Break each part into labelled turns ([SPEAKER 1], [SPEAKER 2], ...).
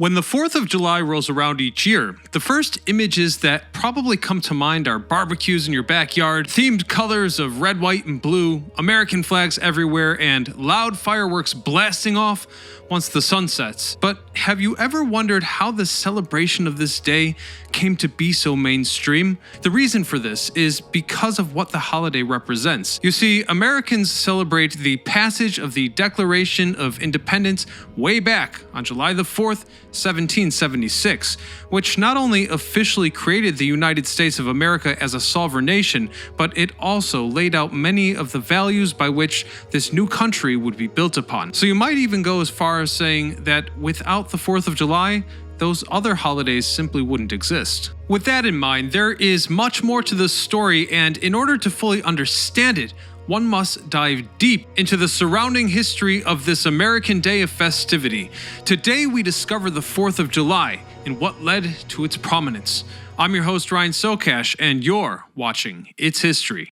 [SPEAKER 1] When the 4th of July rolls around each year, the first images that probably come to mind are barbecues in your backyard, themed colors of red, white, and blue, American flags everywhere, and loud fireworks blasting off once the sun sets. But have you ever wondered how the celebration of this day came to be so mainstream? The reason for this is because of what the holiday represents. You see, Americans celebrate the passage of the Declaration of Independence way back on July the 4th, 1776, which not only officially created the United States of America as a sovereign nation, but it also laid out many of the values by which this new country would be built upon. So you might even go as far as saying that without the 4th of July, those other holidays simply wouldn't exist. With that in mind, there is much more to this story, and in order to fully understand it, one must dive deep into the surrounding history of this American day of festivity. Today we discover the 4th of July and what led to its prominence. I'm your host Ryan Socash, and you're watching It's History.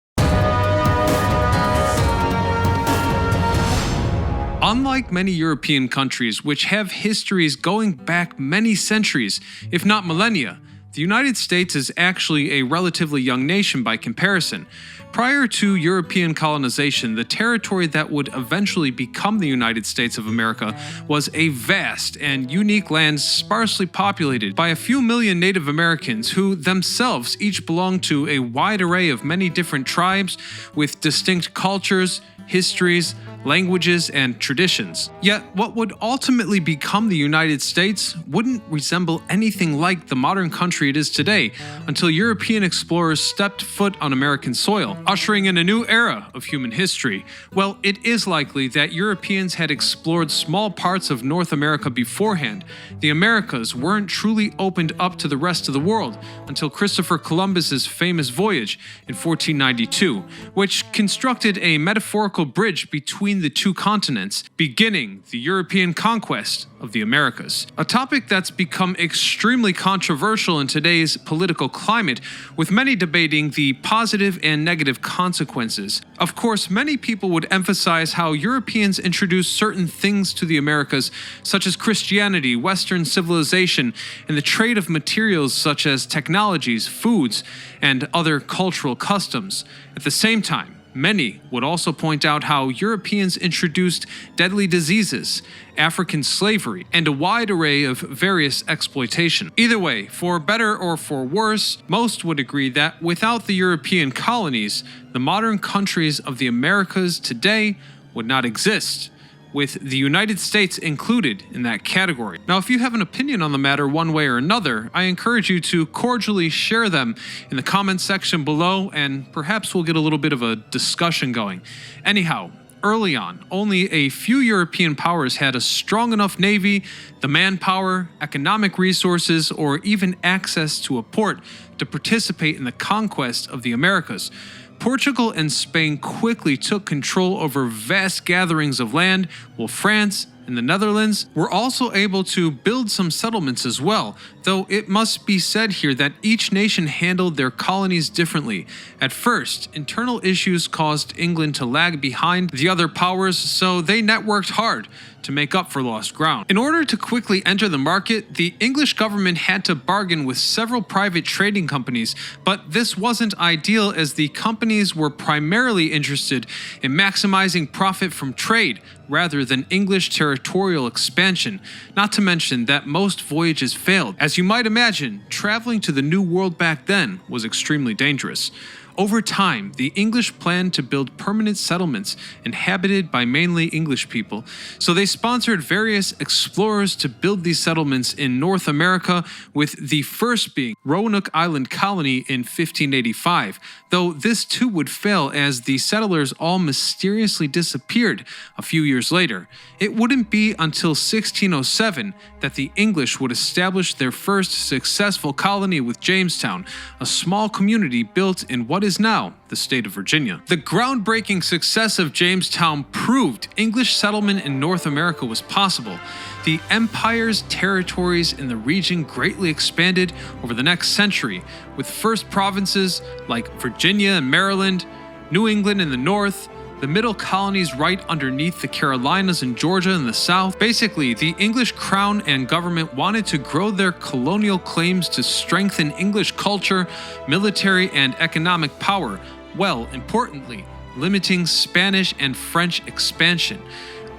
[SPEAKER 1] Unlike many European countries, which have histories going back many centuries, if not millennia, the United States is actually a relatively young nation by comparison. Prior to European colonization, the territory that would eventually become the United States of America was a vast and unique land sparsely populated by a few million Native Americans who themselves each belonged to a wide array of many different tribes with distinct cultures, histories, languages, and traditions. Yet, what would ultimately become the United States wouldn't resemble anything like the modern country it is today until European explorers stepped foot on American soil, ushering in a new era of human history. Well, it is likely that Europeans had explored small parts of North America beforehand. The Americas weren't truly opened up to the rest of the world until Christopher Columbus's famous voyage in 1492, which constructed a metaphorical bridge between the two continents, beginning the European conquest of the Americas. A topic that's become extremely controversial in today's political climate, with many debating the positive and negative consequences. Of course, many people would emphasize how Europeans introduced certain things to the Americas, such as Christianity, Western civilization, and the trade of materials such as technologies, foods, and other cultural customs. At the same time, many would also point out how Europeans introduced deadly diseases, African slavery, and a wide array of various exploitation. Either way, for better or for worse, most would agree that without the European colonies, the modern countries of the Americas today would not exist, with the United States included in that category. Now, if you have an opinion on the matter one way or another, I encourage you to cordially share them in the comments section below, and perhaps we'll get a little bit of a discussion going. Anyhow, early on, only a few European powers had a strong enough navy, the manpower, economic resources, or even access to a port to participate in the conquest of the Americas. Portugal and Spain quickly took control over vast gatherings of land, while France and the Netherlands were also able to build some settlements as well, though it must be said here that each nation handled their colonies differently. At first, internal issues caused England to lag behind the other powers, so they networked hard to make up for lost ground. In order to quickly enter the market, the English government had to bargain with several private trading companies, but this wasn't ideal as the companies were primarily interested in maximizing profit from trade rather than English territorial expansion, not to mention that most voyages failed. As you might imagine, traveling to the New World back then was extremely dangerous. Over time, the English planned to build permanent settlements inhabited by mainly English people, so they sponsored various explorers to build these settlements in North America, with the first being Roanoke Island Colony in 1585, though this too would fail as the settlers all mysteriously disappeared a few years later. It wouldn't be until 1607 that the English would establish their first successful colony with Jamestown, a small community built in what is now the state of Virginia. The groundbreaking success of Jamestown proved English settlement in North America was possible. The empire's territories in the region greatly expanded over the next century, with first provinces like Virginia and Maryland, New England in the north, the middle colonies right underneath the Carolinas and Georgia in the south. Basically, the English crown and government wanted to grow their colonial claims to strengthen English culture, military, and economic power, while, importantly, limiting Spanish and French expansion.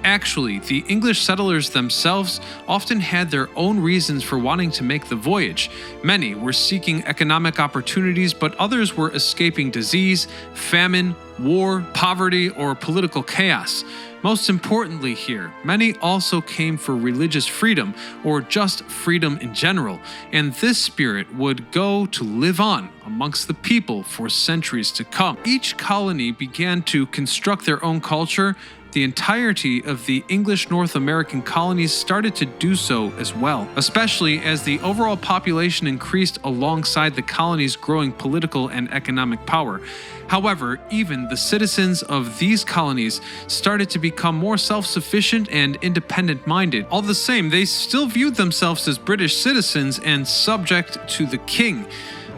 [SPEAKER 1] Actually, the English settlers themselves often had their own reasons for wanting to make the voyage. Many were seeking economic opportunities, but others were escaping disease, famine, war, poverty, or political chaos. Most importantly here, many also came for religious freedom, or just freedom in general, and this spirit would go to live on amongst the people for centuries to come. Each colony began to construct their own culture. The entirety of the English North American colonies started to do so as well, especially as the overall population increased alongside the colonies' growing political and economic power. However, even the citizens of these colonies started to become more self-sufficient and independent-minded. All the same, they still viewed themselves as British citizens and subject to the king,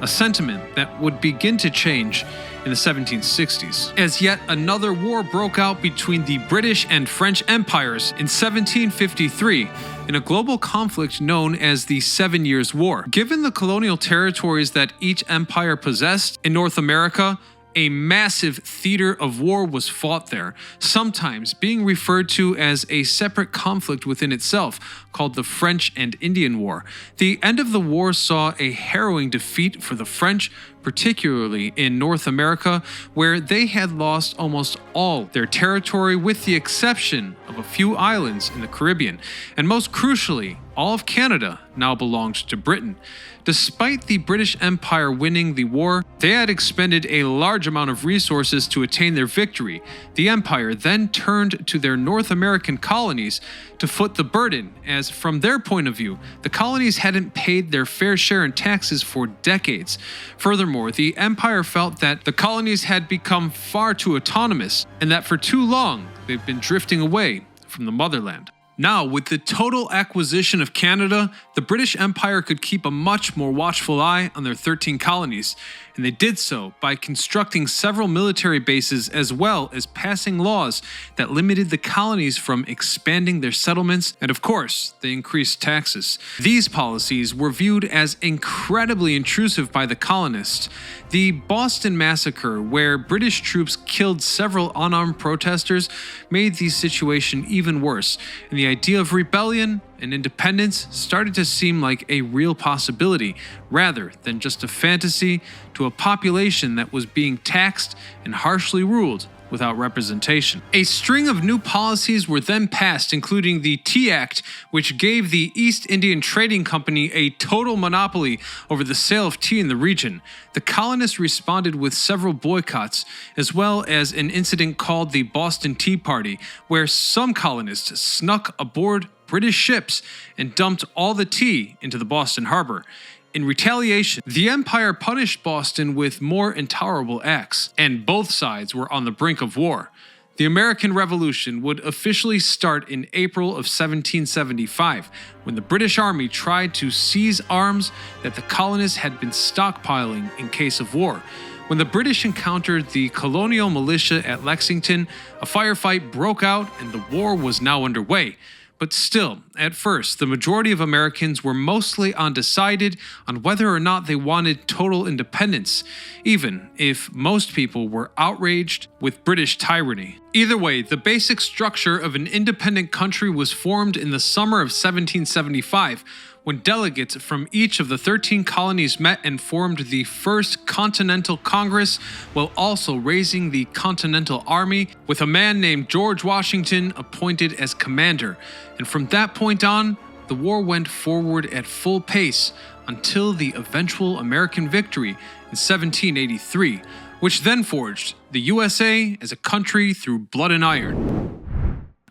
[SPEAKER 1] a sentiment that would begin to change in the 1760s, as yet another war broke out between the British and French empires in 1753 in a global conflict known as the 7 Years' War. Given the colonial territories that each empire possessed in North America, a massive theater of war was fought there, sometimes being referred to as a separate conflict within itself, called the French and Indian War. The end of the war saw a harrowing defeat for the French, particularly in North America, where they had lost almost all their territory with the exception of a few islands in the Caribbean, and most crucially, all of Canada now belonged to Britain. Despite the British Empire winning the war, they had expended a large amount of resources to attain their victory. The Empire then turned to their North American colonies to foot the burden, as from their point of view, the colonies hadn't paid their fair share in taxes for decades. Furthermore, the Empire felt that the colonies had become far too autonomous, and that for too long they've been drifting away from the motherland. Now, with the total acquisition of Canada, the British Empire could keep a much more watchful eye on their 13 colonies, and they did so by constructing several military bases as well as passing laws that limited the colonies from expanding their settlements, and of course, they increased taxes. These policies were viewed as incredibly intrusive by the colonists. The Boston Massacre, where British troops killed several unarmed protesters, made the situation even worse, and the idea of rebellion and independence started to seem like a real possibility, rather than just a fantasy to a population that was being taxed and harshly ruled without representation. A string of new policies were then passed, including the Tea Act, which gave the East Indian Trading Company a total monopoly over the sale of tea in the region. The colonists responded with several boycotts, as well as an incident called the Boston Tea Party, where some colonists snuck aboard British ships and dumped all the tea into the Boston harbor. In retaliation, the Empire punished Boston with more intolerable acts, and both sides were on the brink of war. The American Revolution would officially start in April of 1775, when the British Army tried to seize arms that the colonists had been stockpiling in case of war. When the British encountered the colonial militia at Lexington, a firefight broke out and the war was now underway. But still, at first, the majority of Americans were mostly undecided on whether or not they wanted total independence, even if most people were outraged with British tyranny. Either way, the basic structure of an independent country was formed in the summer of 1775, when delegates from each of the 13 colonies met and formed the First Continental Congress, while also raising the Continental Army, with a man named George Washington appointed as commander. And from that point on, the war went forward at full pace until the eventual American victory in 1783, which then forged the USA as a country through blood and iron.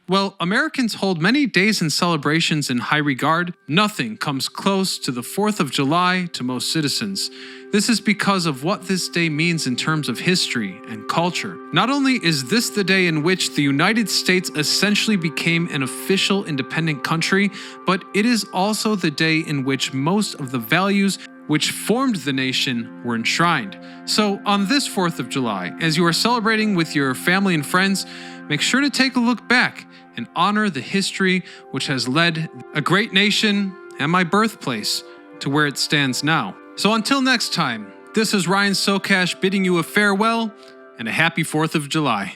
[SPEAKER 1] Well, Americans hold many days and celebrations in high regard. Nothing comes close to the 4th of July to most citizens. This is because of what this day means in terms of history and culture. Not only is this the day in which the United States essentially became an official independent country, but it is also the day in which most of the values which formed the nation were enshrined. So on this 4th of July, as you are celebrating with your family and friends, make sure to take a look back and honor the history which has led a great nation and my birthplace to where it stands now. So until next time, this is Ryan Socash bidding you a farewell and a happy 4th of July.